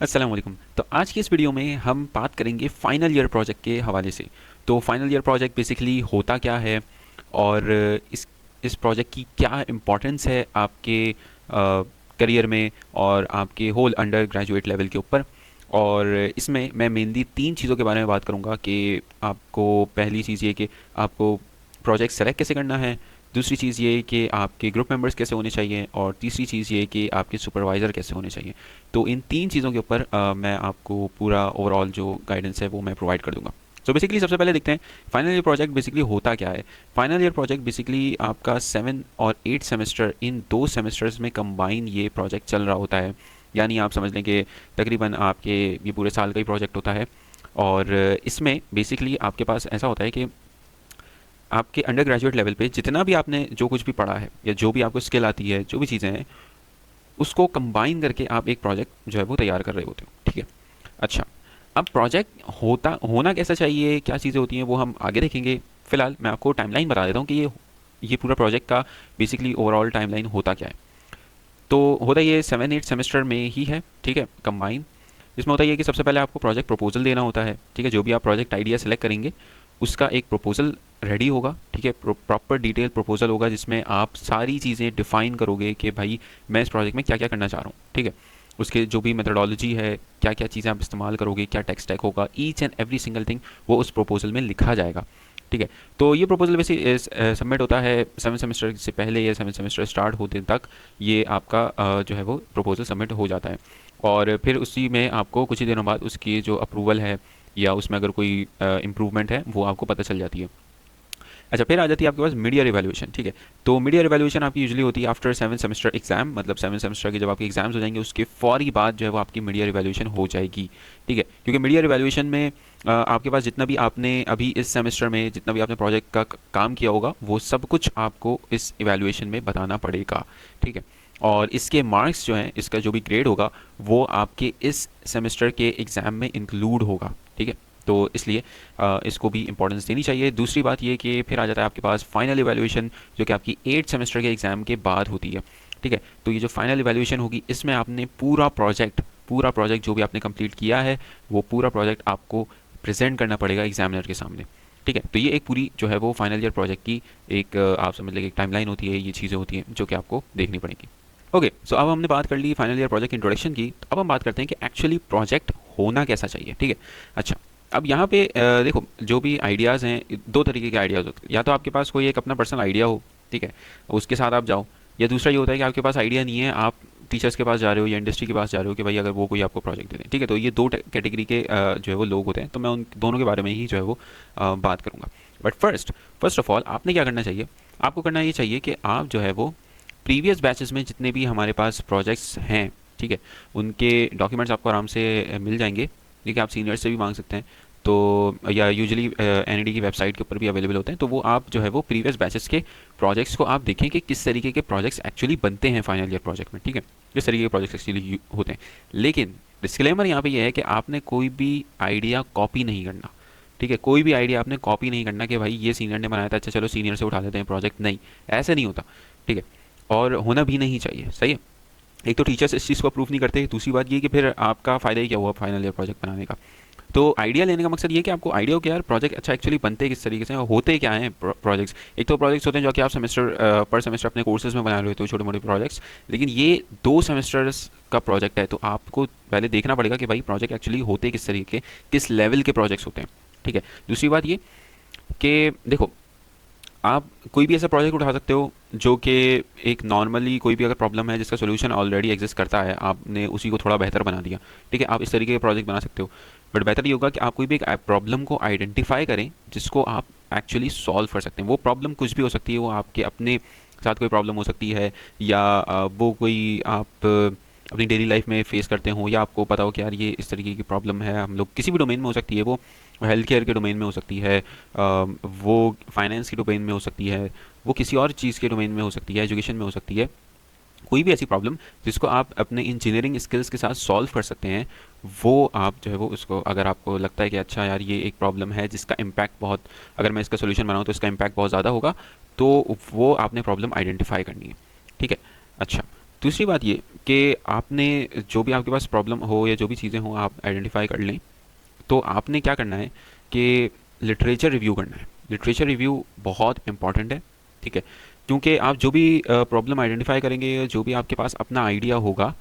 अस्सलाम वालेकुम। तो आज की इस वीडियो में हम बात करेंगे फाइनल ईयर प्रोजेक्ट के हवाले से। तो फाइनल ईयर प्रोजेक्ट बेसिकली होता क्या है और इस प्रोजेक्ट की क्या इम्पोर्टेंस है आपके करियर में और आपके होल अंडर ग्रेजुएट लेवल के ऊपर। और इसमें मैं मेनली तीन चीज़ों के बारे में बात करूंगा कि आपको पहली चीज़ ये कि आपको प्रोजेक्ट सेलेक्ट कैसे करना है, दूसरी चीज़ ये कि आपके ग्रुप मेंबर्स कैसे होने चाहिए, और तीसरी चीज़ ये कि आपके सुपरवाइज़र कैसे होने चाहिए। तो इन तीन चीज़ों के ऊपर मैं आपको पूरा ओवरऑल जो गाइडेंस है वो मैं प्रोवाइड कर दूंगा। तो बेसिकली सबसे पहले देखते हैं फाइनल ईयर प्रोजेक्ट बेसिकली होता क्या है। फाइनल ईयर प्रोजेक्ट बेसिकली आपका 7 और 8 सेमेस्टर, इन 2 सेमेस्टर्स में कंबाइन ये प्रोजेक्ट चल रहा होता है। यानी आप समझ लें कि तकरीबन आपके ये पूरे साल का ही प्रोजेक्ट होता है। और इसमें बेसिकली आपके पास ऐसा होता है कि आपके अंडर ग्रेजुएट लेवल पे जितना भी आपने जो कुछ भी पढ़ा है या जो भी आपको स्किल आती है, जो भी चीज़ें हैं, उसको कंबाइन करके आप एक प्रोजेक्ट जो है वो तैयार कर रहे होते हो। ठीक है। अच्छा, अब प्रोजेक्ट होना कैसा चाहिए, क्या चीज़ें होती हैं, वो हम आगे देखेंगे। फिलहाल मैं आपको टाइमलाइन बता देता हूँ कि ये पूरा प्रोजेक्ट का बेसिकली ओवरऑल टाइमलाइन होता क्या है। तो होता ये 7 8 सेमेस्टर में ही है। ठीक है, कंबाइन। इसमें होता ये कि सबसे पहले आपको प्रोजेक्ट प्रपोजल देना होता है। ठीक है, जो भी आप प्रोजेक्ट आइडिया सेलेक्ट करेंगे उसका एक प्रपोजल रेडी होगा। ठीक है, प्रॉपर डिटेल प्रपोजल होगा जिसमें आप सारी चीज़ें डिफाइन करोगे कि भाई मैं इस प्रोजेक्ट में क्या क्या करना चाह रहा हूँ। ठीक है, उसके जो भी मेथडोलॉजी है, क्या क्या चीज़ें आप इस्तेमाल करोगे, क्या टेक स्टैक होगा, each and every single thing वो उस प्रपोजल में लिखा जाएगा। ठीक है, तो ये प्रपोजल वैसे सबमिट होता है 7 सेमेस्टर से पहले या 7 सेमेस्टर स्टार्ट होते तक। ये आपका जो है वो प्रपोजल सबमिट हो जाता है। और फिर उसी में आपको कुछ ही दिनों बाद उसकी जो अप्रूवल है या उसमें अगर कोई इम्प्रूवमेंट है वो आपको पता चल जाती है। अच्छा, फिर आ जाती है आपके पास मिड ईयर इवैल्यूएशन। ठीक है, तो मिड ईयर इवैल्यूएशन आपकी यूजुअली होती है आफ्टर 7 सेमेस्टर एग्जाम, मतलब 7 सेमेस्टर के जब आपके एग्जाम्स हो जाएंगे उसके फौरी बाद जो है वो आपकी मिड ईयर इवैल्यूएशन हो जाएगी। ठीक है, क्योंकि मिड ईयर इवैल्यूएशन में आपके पास जितना भी आपने अभी इस सेमेस्टर में जितना भी आपने प्रोजेक्ट का काम किया होगा वो सब कुछ आपको इस इवैल्यूएशन में बताना पड़ेगा। ठीक है, और इसके मार्क्स जो हैं, इसका जो भी ग्रेड होगा वो आपके इस सेमेस्टर के एग्ज़ाम में इंक्लूड होगा। ठीक है, तो इसलिए इसको भी इंपॉर्टेंस देनी चाहिए। दूसरी बात ये कि फिर आ जाता है आपके पास फाइनल इवैल्यूएशन, जो कि आपकी 8 सेमेस्टर के एग्ज़ाम के बाद होती है। ठीक है, तो ये जो फाइनल इवैल्यूएशन होगी इसमें आपने पूरा प्रोजेक्ट जो भी आपने कंप्लीट किया है वो पूरा प्रोजेक्ट आपको प्रेजेंट करना पड़ेगा एग्जामिनर के सामने। ठीक है, तो ये एक पूरी जो है वो फाइनल ईयर प्रोजेक्ट की एक आप समझ लीजिए एक टाइमलाइन होती है, ये चीज़ें होती हैं जो कि आपको देखनी पड़ेंगी। ओके, सो अब हमने बात कर ली फाइनल ईयर प्रोजेक्ट इंट्रोडक्शन की। तो अब हम बात करते हैं कि एक्चुअली प्रोजेक्ट होना कैसा चाहिए। ठीक है। अच्छा, अब यहाँ पे देखो जो भी आइडियाज़ हैं, दो तरीके के आइडियाज़ होते हैं। या तो आपके पास कोई एक अपना पर्सनल आइडिया हो, ठीक है, उसके साथ आप जाओ। या दूसरा ये होता है कि आपके पास आइडिया नहीं है, आप टीचर्स के पास जा रहे हो या इंडस्ट्री के पास जा रहे हो कि भाई अगर वो कोई आपको प्रोजेक्ट दे दें। ठीक है, तो ये दो कैटेगरी के जो है वो लोग होते हैं। तो मैं उन दोनों के बारे में ही जो है वो बात करूँगा। बट फर्स्ट ऑफ ऑल आपने क्या करना चाहिए, आपको करना ये चाहिए कि आप जो है वो प्रीवियस बैचेस में जितने भी हमारे पास प्रोजेक्ट्स हैं, ठीक है, उनके डॉक्यूमेंट्स आपको आराम से मिल जाएंगे। ठीक है, आप सीनियर से भी मांग सकते हैं। तो या यूजुअली एनईडी की वेबसाइट के ऊपर भी अवेलेबल होते हैं। तो वो आप जो है वो प्रीवियस बैचेस के प्रोजेक्ट्स को आप देखें कि किस तरीके के प्रोजेक्ट्स एक्चुअली बनते हैं फाइनल ईयर प्रोजेक्ट में। ठीक है, किस तरीके के प्रोजेक्ट्स एक्चुअली होते हैं। लेकिन डिस्क्लेमर यहाँ पे ये है कि आपने कोई भी आइडिया कॉपी नहीं करना। ठीक है, कोई भी आइडिया आपने कॉपी नहीं करना कि भाई ये सीनियर ने बनाया था, अच्छा चलो सीनियर से उठा लेते हैं प्रोजेक्ट। नहीं, ऐसे नहीं होता। ठीक है, और होना भी नहीं चाहिए। सही है, एक तो टीचर्स इस चीज़ को अप्रूव नहीं करते, दूसरी बात ये कि फिर आपका फ़ायदा ही क्या हुआ फाइनल ईयर प्रोजेक्ट बनाने का। तो आइडिया लेने का मकसद ये है कि आपको आइडिया हो कि यार प्रोजेक्ट अच्छा एक्चुअली बनते किस तरीके से, और होते क्या हैं प्रोजेक्ट्स। एक तो प्रोजेक्ट्स होते हैं जो कि आप सेमेस्टर पर सेमेस्टर अपने कोर्सेज में बना रहे होते हो, छोटे मोटे प्रोजेक्ट्स। लेकिन ये 2 सेमेस्टर्स का प्रोजेक्ट है, तो आपको पहले देखना पड़ेगा कि भाई प्रोजेक्ट एक्चुअली होते किस तरीके, किस लेवल के प्रोजेक्ट्स होते हैं। ठीक है, दूसरी बात ये कि देखो आप कोई भी ऐसा प्रोजेक्ट उठा सकते हो जो कि एक नॉर्मली कोई भी अगर प्रॉब्लम है जिसका सोल्यूशन ऑलरेडी एग्जिस्ट करता है, आपने उसी को थोड़ा बेहतर बना दिया। ठीक है, आप इस तरीके के प्रोजेक्ट बना सकते हो। बट बेहतर ये होगा कि आप कोई भी एक प्रॉब्लम को आइडेंटिफाई करें जिसको आप एक्चुअली सॉल्व कर सकते हैं। वो प्रॉब्लम कुछ भी हो सकती है, वो आपके अपने साथ कोई प्रॉब्लम हो सकती है, या वो कोई आप अपनी डेली लाइफ में फेस करते हो, या आपको पता हो कि यार ये इस तरीके की प्रॉब्लम है, हम लोग किसी भी डोमेन में हो सकती है, वो हेल्थ केयर के डोमेन में हो सकती है, वो फाइनेंस के डोमेन में हो सकती है, वो किसी और चीज़ के डोमेन में हो सकती है, एजुकेशन में हो सकती है। कोई भी ऐसी प्रॉब्लम जिसको आप अपने इंजीनियरिंग स्किल्स के साथ सॉल्व कर सकते हैं, वो आप जो है वो उसको, अगर आपको लगता है कि अच्छा यार ये एक प्रॉब्लम है जिसका इम्पैक्ट बहुत, अगर मैं इसका सोल्यूशन बनाऊँ तो इसका इम्पैक्ट बहुत ज़्यादा होगा, तो वो आपने प्रॉब्लम आइडेंटिफाई करनी है। ठीक है। अच्छा, दूसरी बात ये कि आपने जो भी आपके पास प्रॉब्लम हो या जो भी चीज़ें हों आप आइडेंटिफाई कर लें, तो आपने क्या करना है कि लिटरेचर रिव्यू करना है। लिटरेचर रिव्यू बहुत इंपॉर्टेंट है, ठीक है, क्योंकि आप जो भी प्रॉब्लम आइडेंटिफाई करेंगे, जो भी आपके पास अपना आइडिया होगा,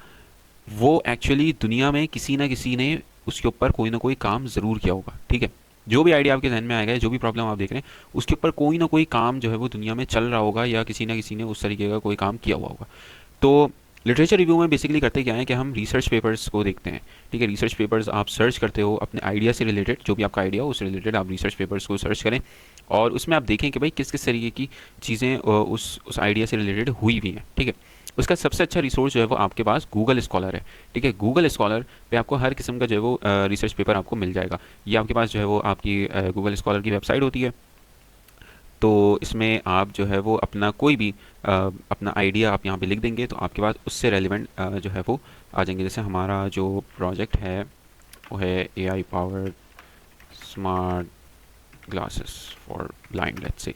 वो एक्चुअली दुनिया में किसी ना किसी ने उसके ऊपर कोई ना कोई काम ज़रूर किया होगा, ठीक है। जो भी आइडिया आपके जहन में आएगा, जो भी प्रॉब्लम आप देख रहे हैं, उसके ऊपर कोई ना कोई काम जो है वो दुनिया में चल रहा होगा या किसी ना किसी ने उस तरीके का कोई काम किया हुआ होगा। तो लिटरेचर रिव्यू में बेसिकली करते क्या है कि हम रिसर्च पेपर्स को देखते हैं, ठीक है। रिसर्च पेपर्स आप सर्च करते हो अपने आइडिया से रिलेटेड, जो भी आपका आइडिया हो उससे रिलेटेड आप रिसर्च पेपर्स को सर्च करें और उसमें आप देखें कि भाई किस किस तरीके की चीज़ें उस आइडिया से रिलेटेड हुई हुई हैं, ठीक है। उसका सबसे अच्छा रिसोर्स जो है वो आपके पास गूगल स्कॉलर है, ठीक है। गूगल स्कॉलर पे आपको हर किस्म का जो है वो रिसर्च पेपर आपको मिल जाएगा। ये आपके पास जो है वो आपकी गूगल स्कॉलर की वेबसाइट होती है। तो इसमें आप जो है वो अपना कोई भी अपना आइडिया आप यहाँ पे लिख देंगे तो आपके पास उससे रेलिवेंट जो है वो आ जाएंगे। जैसे हमारा जो प्रोजेक्ट है वो है AI powered smart glasses for blind, let's say,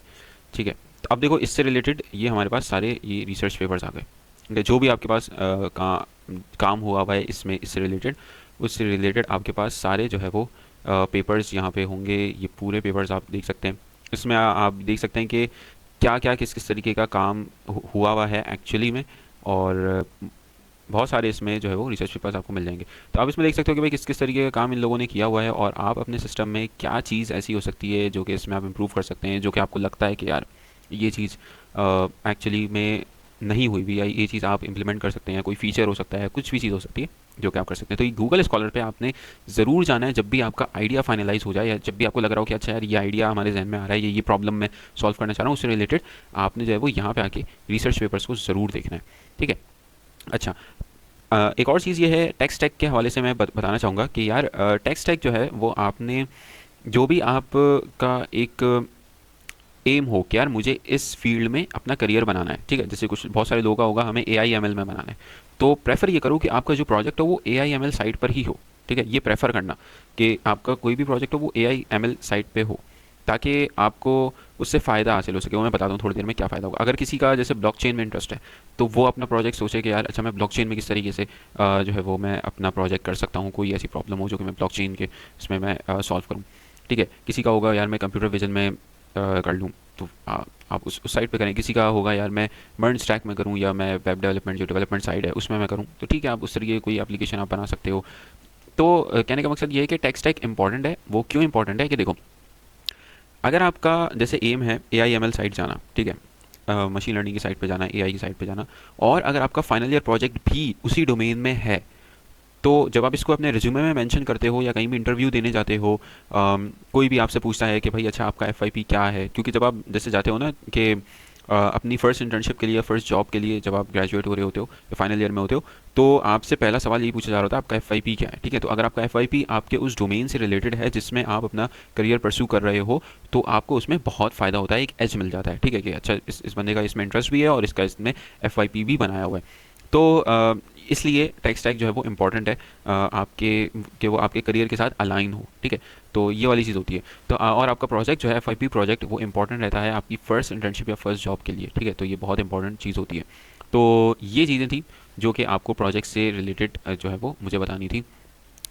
ठीक है। तो अब देखो इससे रिलेटेड ये हमारे पास सारे ये रिसर्च पेपर्स आ गए, ठीक है। जो भी आपके पास काम हुआ हुआ है इसमें इससे रिलेटेड, उससे रिलेटेड आपके पास सारे जो है वो पेपर्स यहाँ पे होंगे। ये पूरे पेपर्स आप देख सकते हैं। इसमें आप देख सकते हैं कि क्या क्या किस किस तरीके का काम हुआ हुआ है एक्चुअली में, और बहुत सारे इसमें जो है वो रिसर्च पेपर्स आपको मिल जाएंगे। तो आप इसमें देख सकते हो कि भाई किस किस तरीके का काम इन लोगों ने किया हुआ है और आप अपने सिस्टम में क्या चीज़ ऐसी हो सकती है जो कि इसमें आप इम्प्रूव कर सकते हैं, जो कि आपको लगता है कि यार ये चीज़ एक्चुअली में नहीं हुई भी, या ये चीज़ आप इम्प्लीमेंट कर सकते हैं, कोई फीचर हो सकता है, कुछ भी चीज़ हो सकती है जो कि आप कर सकते हैं। तो ये गूगल स्कॉलर पे आपने ज़रूर जाना है जब भी आपका आइडिया फाइनलाइज हो जाए, या जब भी आपको लग रहा हो कि अच्छा यार ये आइडिया हमारे जहन में आ रहा है, ये प्रॉब्लम मैं सॉल्व करना चाह रहा हूँ, उससे रिलेटेड आपने जो है वो यहाँ पे आके रिसर्च पेपर्स को ज़रूर देखना है, ठीक है। अच्छा, एक और चीज़ ये है टेक स्टैक के हवाले से मैं बताना चाहूँगा कि यार टेक स्टैक जो है वो आपने जो भी आप का एक एम हो कि यार मुझे इस फील्ड में अपना करियर बनाना है, ठीक है। जैसे कुछ बहुत सारे लोगों का होगा हमें ए आई एम एल में बनाना है, तो प्रेफर ये करो कि आपका जो प्रोजेक्ट हो वो ए आई एम एल साइट पर ही हो, ठीक है। ये प्रेफर करना कि आपका कोई भी प्रोजेक्ट हो वो ए आई एम एल साइट पर हो, ताकि आपको उससे फ़ायदा हासिल हो सके। वो मैं बताता हूँ थोड़ी देर में क्या फ़ायदा होगा। अगर किसी का जैसे ब्लॉकचेन में इंटरेस्ट है तो वो अपना प्रोजेक्ट सोचे कि यार अच्छा मैं ब्लॉकचेन में किस तरीके से जो है वो मैं अपना प्रोजेक्ट कर सकता हूँ, कोई ऐसी प्रॉब्लम हो जो कि मैं ब्लॉकचेन के इसमें मैं सॉल्व करूँ, ठीक है। किसी का होगा यार मैं कंप्यूटर विजन में कर लूँ, तो आप उस साइड पे करें। किसी का होगा यार मैं मर्न स्टैक में करूँ, या मैं वेब डेवलपमेंट जो डेवलपमेंट साइड है उसमें मैं करूँ, तो ठीक है आप उस तरीके की कोई एप्लीकेशन आप बना सकते हो। तो कहने का मकसद ये है कि टेक स्टैक इंपॉर्टेंट है। वो क्यों इंपॉर्टेंट है कि देखो, अगर आपका जैसे एम है ए आई एम एल साइट जाना, ठीक है, मशीन लर्निंग की साइट पे जाना, ए आई की साइट पे जाना, और अगर आपका फाइनल ईयर प्रोजेक्ट भी उसी डोमेन में है, तो जब आप इसको अपने रिज्यूमे में मेंशन करते हो या कहीं भी इंटरव्यू देने जाते हो, कोई भी आपसे पूछता है कि भाई अच्छा आपका एफ आई पी क्या है, क्योंकि जब आप जैसे जाते हो ना कि अपनी फ़र्स्ट इंटर्नशिप के लिए, फ़र्स्ट जॉब के लिए, जब आप ग्रेजुएट हो रहे होते हो या फाइनल ईयर में होते हो, तो आपसे पहला सवाल यही पूछा जा रहा होता है आपका एफ आई पी क्या है, ठीक है। तो अगर आपका एफ आई पी आपके उस डोमेन से रिलेटेड है जिसमें आप अपना करियर परस्यू कर रहे हो, तो आपको उसमें बहुत फ़ायदा होता है, एक एज मिल जाता है, ठीक है, कि अच्छा इस बंदे का इसमें इंटरेस्ट भी है और इसका इसमें एफ आई पी भी बनाया हुआ है। तो इसलिए टेक स्टैक जो है वो इम्पॉर्टेंट है, आपके कि वो आपके करियर के साथ अलाइन हो, ठीक है। तो ये वाली चीज़ होती है। तो और आपका प्रोजेक्ट जो है एफ आई पी प्रोजेक्ट वो इंपॉर्टेंट रहता है आपकी फ़र्स्ट इंटर्नशिप या फर्स्ट जॉब के लिए, ठीक है। तो ये बहुत इंपॉर्टेंट चीज़ होती है। तो ये चीज़ें थी जो कि आपको प्रोजेक्ट से रिलेटेड जो है वो मुझे बतानी थी।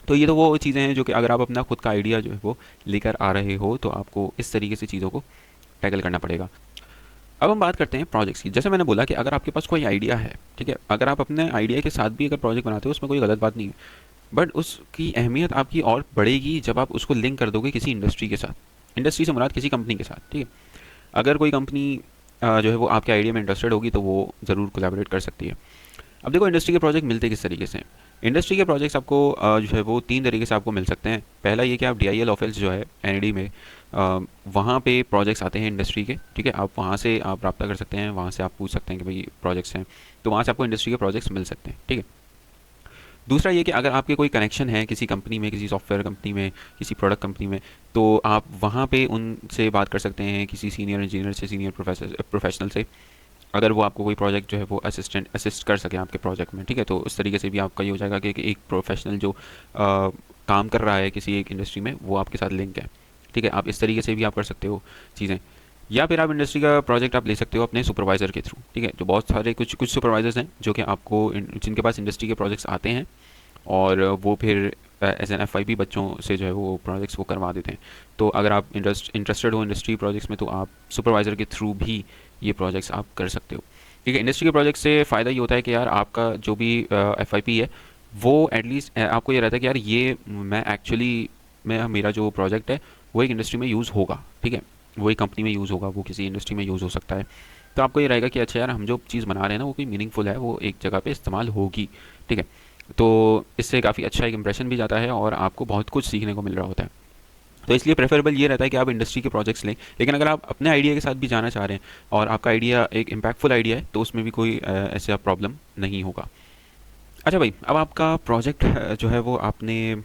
तो ये तो वो चीज़ें हैं जो कि अगर आप अपना खुद का आइडिया जो है वो लेकर आ रहे हो तो आपको इस तरीके से चीज़ों को टैकल करना पड़ेगा। अब हम बात करते हैं प्रोजेक्ट्स की। जैसे मैंने बोला कि अगर आपके पास कोई आइडिया है, ठीक है, अगर आप अपने आइडिया के साथ भी अगर प्रोजेक्ट बनाते हो उसमें कोई गलत बात नहीं है, बट उसकी अहमियत आपकी और बढ़ेगी जब आप उसको लिंक कर दोगे किसी इंडस्ट्री के साथ। इंडस्ट्री से मुराद किसी कंपनी के साथ, ठीक है। अगर कोई कंपनी जो है वो आपके आइडिया में इंटरेस्टेड होगी तो वो ज़रूर कोलैबोरेट कर सकती है। अब देखो इंडस्ट्री के प्रोजेक्ट मिलते किस तरीके से हैं। इंडस्ट्री के प्रोजेक्ट्स आपको जो है वो तीन तरीके से आपको मिल सकते हैं। पहला ये कि आप डी आई एल ऑफिस जो है एन ई डी में वहाँ पे प्रोजेक्ट्स आते हैं इंडस्ट्री के, ठीक है। आप वहाँ से आप रब्ता कर सकते हैं, वहाँ से आप पूछ सकते हैं कि भाई प्रोजेक्ट्स हैं, तो वहाँ से आपको इंडस्ट्री के प्रोजेक्ट्स मिल सकते हैं, ठीक है। दूसरा ये कि अगर आपके कोई कनेक्शन है किसी कंपनी में, किसी सॉफ्टवेयर कंपनी में, किसी प्रोडक्ट कंपनी में, तो आप वहाँ पे उनसे बात कर सकते हैं, किसी सीनियर इंजीनियर से, सीनियर प्रोफेशनल से, अगर वो आपको कोई प्रोजेक्ट जो है वो असिस्ट कर सके आपके प्रोजेक्ट में, ठीक है। तो उस तरीके से भी आपका ये हो जाएगा कि एक प्रोफेशनल जो काम कर रहा है किसी एक इंडस्ट्री में वो आपके साथ लिंक है, ठीक है। आप इस तरीके से भी आप कर सकते हो चीज़ें। या फिर आप इंडस्ट्री का प्रोजेक्ट आप ले सकते हो अपने सुपरवाइज़र के थ्रू, ठीक है। तो बहुत सारे कुछ कुछ सुपरवाइजर्स हैं जो कि आपको जिनके पास इंडस्ट्री के प्रोजेक्ट्स आते हैं, और वो फिर एज एन एफ बच्चों से जो है वो प्रोजेक्ट्स वो करवा देते हैं। तो अगर आप इंटरेस्टेड हो इंडस्ट्री प्रोजेक्ट्स में, तो आप सुपरवाइज़र के थ्रू भी ये प्रोजेक्ट्स आप कर सकते हो, ठीक है। इंडस्ट्री के प्रोजेक्ट से फ़ायदा ये होता है कि यार आपका जो भी एफ है वो एटलीस्ट आपको ये रहता है कि यार ये मैं एक्चुअली मैं मेरा जो प्रोजेक्ट है वो एक इंडस्ट्री में यूज़ होगा, ठीक है। वो एक कंपनी में यूज़ होगा, वो किसी इंडस्ट्री में यूज़ हो सकता है। तो आपको ये रहेगा कि अच्छा यार हम जो चीज़ बना रहे हैं ना वो कोई मीनिंगफुल है, वो एक जगह पे इस्तेमाल होगी, ठीक है। तो इससे काफ़ी अच्छा एक इंप्रेशन भी जाता है और आपको बहुत कुछ सीखने को मिल रहा होता है। तो इसलिए प्रेफरेबल ये रहता है कि आप इंडस्ट्री के प्रोजेक्ट्स लें, लेकिन अगर आप अपने आइडिया के साथ भी जाना चाह रहे हैं और आपका आइडिया एक इम्पैक्टफुल आइडिया है तो उसमें भी कोई ऐसा प्रॉब्लम नहीं होगा। अच्छा भाई, अब आपका प्रोजेक्ट जो है वो आपने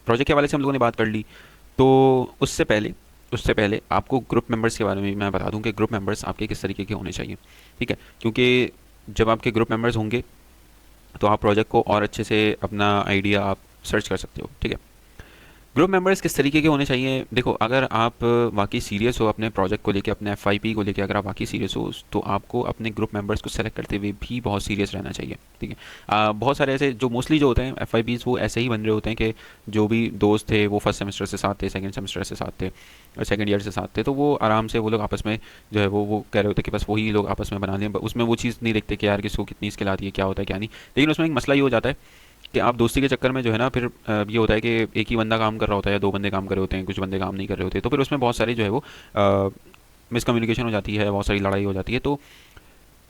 प्रोजेक्ट के हवाले से हम लोगों ने बात कर ली। तो उससे पहले आपको ग्रुप मेंबर्स के बारे में मैं बता दूं कि ग्रुप मेंबर्स आपके किस तरीके के होने चाहिए, ठीक है। क्योंकि जब आपके ग्रुप मेंबर्स होंगे तो आप प्रोजेक्ट को और अच्छे से अपना आइडिया आप सर्च कर सकते हो, ठीक है। ग्रुप मेंबर्स किस तरीके के होने चाहिए? देखो, अगर आप वाकई सीरियस हो अपने प्रोजेक्ट को लेके, अपने एफआईपी को लेके, अगर आप वाकई सीरियस हो तो आपको अपने ग्रुप मेंबर्स को सेलेक्ट करते हुए भी बहुत सीरियस रहना चाहिए, ठीक है। बहुत सारे ऐसे जो मोस्टली जो होते हैं एफआईपीज वो ऐसे ही बन रहे होते हैं कि जो भी दोस्त थे वो फर्स्ट सेमेस्टर से साथ थे, सेकंड सेमेस्टर से साथ थे और सेकंड ईयर से साथ थे, तो वो आराम से वो लोग आपस में जो है वो कह रहे होते हैं कि बस वही लोग आपस में बना लें। उसमें वो चीज़ नहीं देखते कि यार किसको कितनी स्किल आती है, क्या होता है क्या नहीं। लेकिन उसमें एक मसला ये हो जाता है कि आप दोस्ती के चक्कर में जो है ना फिर ये होता है कि एक ही बंदा काम कर रहा होता है या दो बंदे काम कर रहे होते हैं, कुछ बंदे काम नहीं कर रहे होते, तो फिर उसमें बहुत सारी जो है वो मिसकम्युनिकेशन हो जाती है, बहुत सारी लड़ाई हो जाती है। तो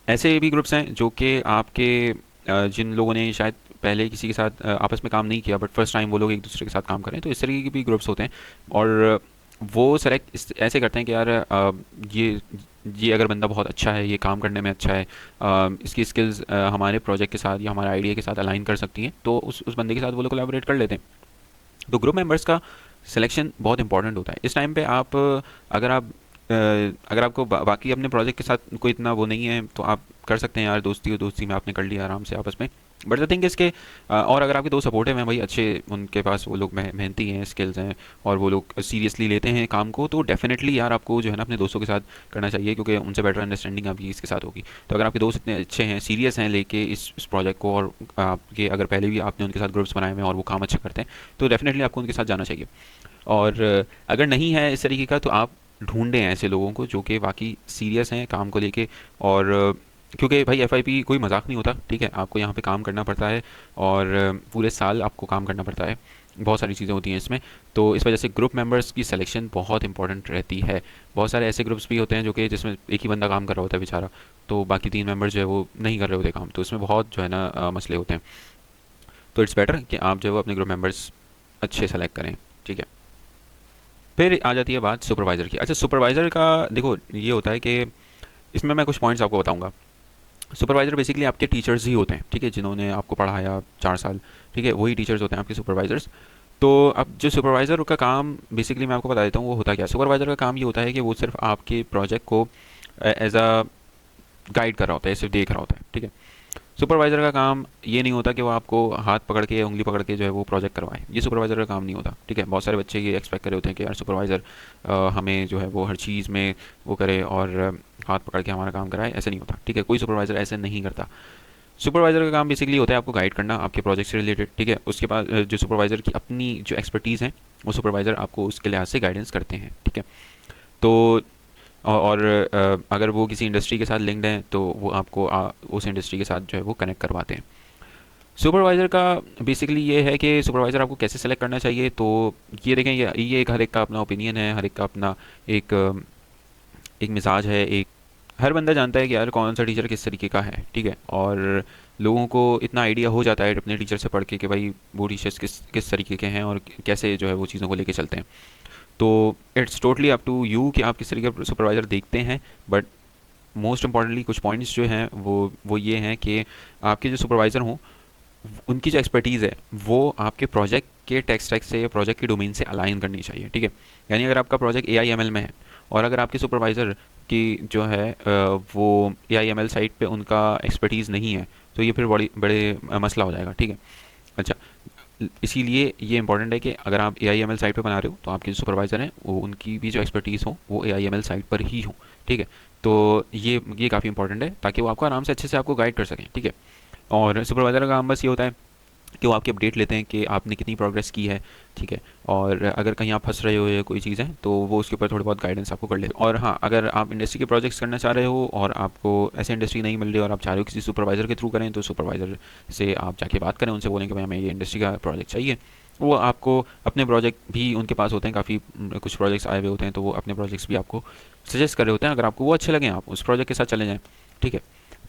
ऐसे भी ग्रुप्स हैं जो कि आपके जिन लोगों ने शायद पहले किसी के साथ आपस में काम नहीं किया बट फर्स्ट टाइम वो लोग एक दूसरे के साथ काम करें, तो इस तरीके के भी ग्रुप्स होते हैं। और वो सेलेक्ट ऐसे करते हैं कि यार ये अगर बंदा बहुत अच्छा है, ये काम करने में अच्छा है, इसकी स्किल्स हमारे प्रोजेक्ट के साथ या हमारे आइडिया के साथ अलाइन कर सकती हैं, तो उस बंदे के साथ वो लोग कोलैबोरेट कर लेते हैं। तो ग्रुप मेंबर्स का सिलेक्शन बहुत इंपॉर्टेंट होता है इस टाइम पे। आप अगर आपको बाकी अपने प्रोजेक्ट के साथ कोई इतना वो नहीं है तो आप कर सकते हैं यार, दोस्ती और दोस्ती में आपने कर लिया आराम से आपस में। बट द थिंग इसके और अगर आपके दोस्त सपोर्टिव हैं भाई, अच्छे उनके पास वो लोग मेहनती हैं, स्किल्स हैं और वो लोग सीरियसली लेते हैं काम को, तो डेफिनेटली यार आपको जो है ना अपने दोस्तों के साथ करना चाहिए, क्योंकि उनसे बेटर अंडरस्टैंडिंग आपकी इसके साथ होगी। तो अगर आपके दोस्त इतने अच्छे हैं, सीरियस हैं लेके इस प्रोजेक्ट को, और आपके अगर पहले भी आपने उनके साथ ग्रुप्स बनाए हुए हैं और वो काम अच्छा करते हैं, तो डेफिनेटली आपको उनके साथ जाना चाहिए। और अगर नहीं है इस तरीके का तो आप ढूंढें ऐसे लोगों को जो कि वाकई सीरियस हैं काम को लेके। और क्योंकि भाई एफआईपी कोई मजाक नहीं होता, ठीक है। आपको यहाँ पे काम करना पड़ता है और पूरे साल आपको काम करना पड़ता है, बहुत सारी चीज़ें होती हैं इसमें। तो इस वजह से ग्रुप मेंबर्स की सिलेक्शन बहुत इंपॉर्टेंट रहती है। बहुत सारे ऐसे ग्रुप्स भी होते हैं जो कि जिसमें एक ही बंदा काम कर रहा होता है बेचारा, तो बाकी तीन मेंबर्स जो है वो नहीं कर रहे होते काम, तो इसमें बहुत जो है ना मसले होते हैं। तो इट्स बेटर कि आप जो है वो अपने ग्रुप मेंबर्स अच्छे सेलेक्ट करें, ठीक है। फिर आ जाती है बात सुपरवाइज़र की। अच्छा, सुपरवाइज़र का देखो ये होता है कि इसमें मैं कुछ पॉइंट्स आपको बताऊंगा। सुपरवाइज़र बेसिकली आपके टीचर्स ही होते हैं, ठीक है, जिन्होंने आपको पढ़ाया 4 साल, ठीक है, वही टीचर्स होते हैं आपके सुपरवाइज़र्स। तो अब जो सुपरवाइज़र का काम बेसिकली मैं आपको बता देता हूँ वो होता क्या है। सुपरवाइज़र का काम ये होता है कि वो सिर्फ आपके प्रोजेक्ट को एज अ गाइड कर रहा होता है, सिर्फ देख रहा होता है, ठीक है। सुपरवाइज़र का काम ये नहीं होता कि वो आपको हाथ पकड़ के उंगली पकड़ के जो है वो प्रोजेक्ट करवाए, ये सुपरवाइज़र का काम नहीं होता, ठीक है। बहुत सारे बच्चे ये एक्सपेक्ट कर रहे होते हैं कि यार सुपरवाइज़र हमें जो है वो हर चीज़ में वो करे और हाथ पकड़ के हमारा काम कराए, ऐसे नहीं होता, ठीक है। कोई सुपरवाइज़र ऐसे नहीं करता। सुपरवाइज़र का काम बेसिकली होता है आपको गाइड करना आपके प्रोजेक्ट से रिलेटेड, ठीक है। उसके बाद जो सुपरवाइज़र की अपनी जो एक्सपर्टीज़ है वो सुपरवाइज़र आपको उसके लिहाज से गाइडेंस करते हैं, ठीक है। तो और अगर वो किसी इंडस्ट्री के साथ लिंक्ड हैं तो वो आपको उस इंडस्ट्री के साथ जो है वो कनेक्ट करवाते हैं। सुपरवाइज़र का बेसिकली ये है कि सुपरवाइज़र आपको कैसे सेलेक्ट करना चाहिए। तो ये देखें, ये एक हर एक का अपना ओपिनियन है, हर एक का अपना एक एक मिजाज है, एक हर बंदा जानता है कि यार कौन सा टीचर किस तरीके का है, ठीक है। और लोगों को इतना आइडिया हो जाता है अपने टीचर से पढ़ के कि भाई वो टीचर्स किस किस तरीके के हैं और कैसे जो है वो चीज़ों को लेके चलते हैं। तो it's totally up to you कि आप किस तरीके का सुपरवाइज़र देखते हैं। बट मोस्ट इंपॉर्टेंटली कुछ पॉइंट्स जो हैं वो ये हैं कि आपके जो सुपरवाइज़र हों उनकी जो एक्सपर्टीज़ है वो आपके प्रोजेक्ट के टेक स्टैक से या प्रोजेक्ट के डोमेन से अलाइन करनी चाहिए, ठीक है। यानी अगर आपका प्रोजेक्ट AI/ML में है और अगर आपके सुपरवाइज़र की जो है वो AI/ML साइड पे उनका एक्सपर्टीज़ नहीं है, तो ये फिर बड़े मसला हो जाएगा, ठीक है। अच्छा, इसीलिए ये इंपॉर्टेंट है कि अगर आप AIML साइट पे बना रहे हो तो आपके जो सुपरवाइज़र हैं वो उनकी भी जो एक्सपर्टीज़ हो वो AIML साइट पर ही हो। ठीक है, तो ये काफ़ी इंपॉर्टेंट है ताकि वो आपको आराम से अच्छे से आपको गाइड कर सकें। ठीक है, और सुपरवाइज़र का काम बस ये होता है कि वो आपकी अपडेट लेते हैं कि आपने कितनी प्रोग्रेस की है। ठीक है, और अगर कहीं आप फंस रहे हो या कोई चीज़ है तो वो उसके ऊपर थोड़ी बहुत गाइडेंस आपको कर लेते हैं। और हाँ, अगर आप इंडस्ट्री के प्रोजेक्ट्स करना चाह रहे हो और आपको ऐसे इंडस्ट्री नहीं मिल रही और आप चाह रहे हो किसी सुपरवाइज़र के थ्रू करें, तो सुपरवाइज़र से आप जाके बात करें, उनसे बोलें कि भाई हमें ये इंडस्ट्री का प्रोजेक्ट चाहिए। वो आपको अपने प्रोजेक्ट भी उनके पास होते हैं, काफ़ी कुछ प्रोजेक्ट्स आए हुए होते हैं, तो वो अपने प्रोजेक्ट्स भी आपको सजेस्ट कर रहे होते हैं। अगर आपको वो अच्छे लगें आप उस प्रोजेक्ट के साथ चले जाएँ। ठीक है,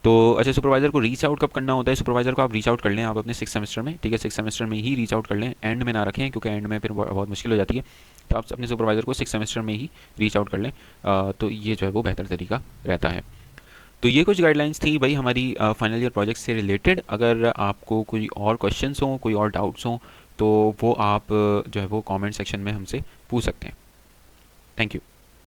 तो अच्छा, सुपरवाइज़र को रीच आउट कब करना होता है? सुपरवाइज़र को आप रीच आउट कर लें आप अपने 6 सेमेस्टर में। ठीक है, 6 सेमेस्टर में ही रीच आउट कर लें, एंड में ना रखें क्योंकि एंड में फिर बहुत मुश्किल हो जाती है। तो आप अपने सुपरवाइज़र को 6 सेमेस्टर में ही रीच आउट कर लें, तो ये जो है वो बेहतर तरीका रहता है। तो ये कुछ गाइडलाइंस थी भाई हमारी फाइनल ईयर प्रोजेक्ट से रिलेटेड। अगर आपको कोई और क्वेश्चंस हों, कोई और डाउट्स हों, तो वो आप जो है वो कमेंट सेक्शन में हमसे पूछ सकते हैं। Thank you.